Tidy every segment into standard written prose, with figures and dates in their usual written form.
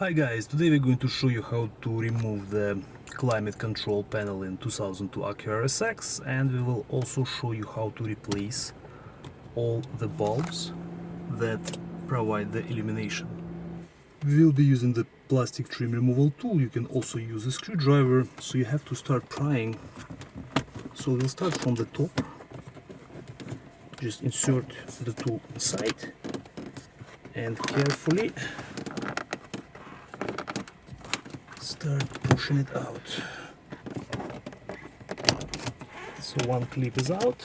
Hi guys, today we're going to show you how to remove the climate control panel in 2002 Acura RSX, and we will also show you how to replace all the bulbs that provide the illumination. We will be using the plastic trim removal tool. You can also use a screwdriver, so you have to start prying. So we'll start from the top. Just insert the tool inside and carefully start pushing it out. So one clip is out.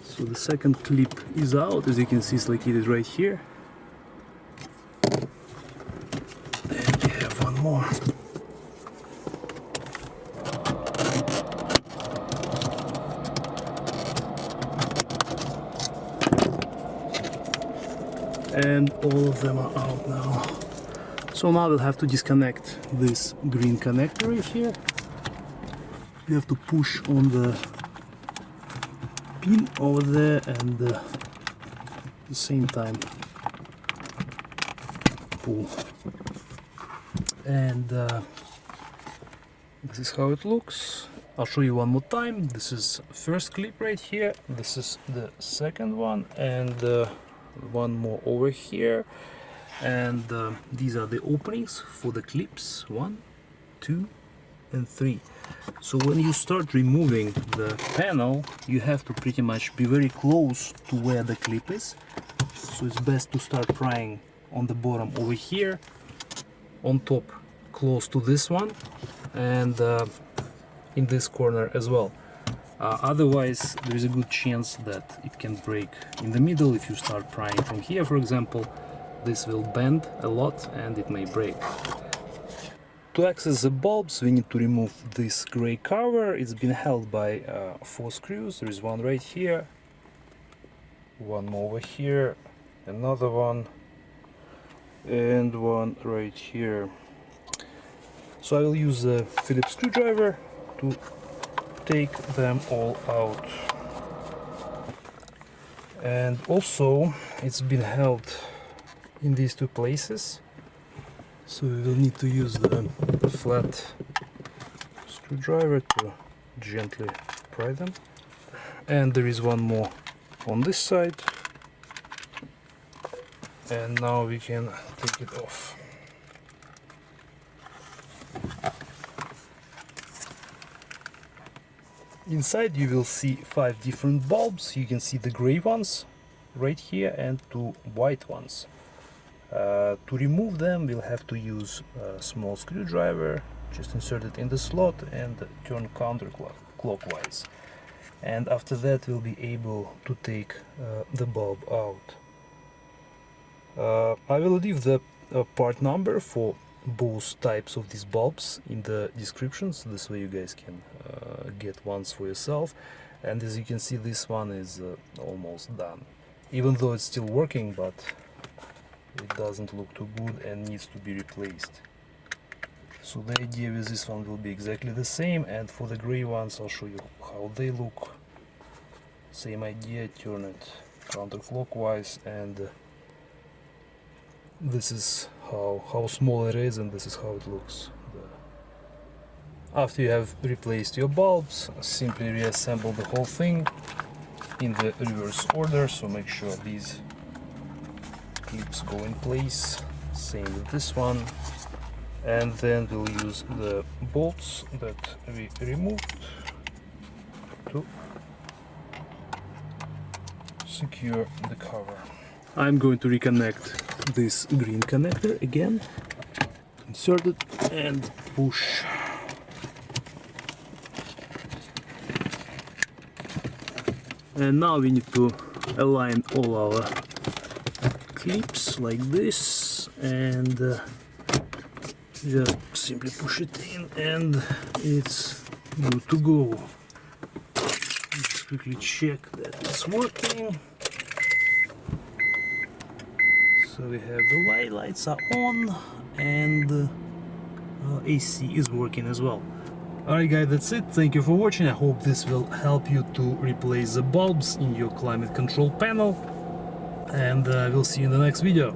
So the second clip is out. As you can see, it's located right here. And we have one more. And all of them are out now. So now we'll have to disconnect this green connector right here. You have to push on the pin over there and at the same time pull. And this is how it looks. I'll show you one more time. This is first clip right here. This is the second one, and one more over here. And these are the openings for the clips, 1, 2 and 3. So when you start removing the panel, you have to pretty much be very close to where the clip is. So it's best to start prying on the bottom over here, on top close to this one, and in this corner as well. Otherwise there is a good chance that it can break in the middle. If you start prying from here, for example, this will bend a lot and it may break. To access the bulbs, we need to remove this gray cover. It's been held by 4 screws. There is one right here, one more over here, another one, and one right here. So I will use a Phillips screwdriver to take them all out. And also it's been held in these 2 places, so we will need to use the flat screwdriver to gently pry them. And there is one more on this side, and now we can take it off. Inside you will see 5 different bulbs. You can see the gray ones right here and 2 white ones. To remove them, we'll have to use a small screwdriver. Just insert it in the slot and turn counterclockwise. And after that we'll be able to take the bulb out. I will leave the part number for both types of these bulbs in the description, so this way you guys can get ones for yourself. And as you can see, this one is almost done, even though it's still working, but it doesn't look too good and needs to be replaced. So the idea with this one will be exactly the same, and for the gray ones I'll show you how they look. Same idea, turn it counterclockwise, and this is how small it is, and this is how it looks. After you have replaced your bulbs, simply reassemble the whole thing in the reverse order, so make sure these clips go in place. Same with this one. And then we'll use the bolts that we removed to secure the cover. I'm going to reconnect this green connector again. Insert it and push. And now we need to align all our clips like this, and just simply push it in and it's good to go. Just quickly check that it's working. So we have the lights are on, and AC is working as well. Alright guys, that's it. Thank you for watching. I hope this will help you to replace the bulbs in your climate control panel, and we'll see you in the next video.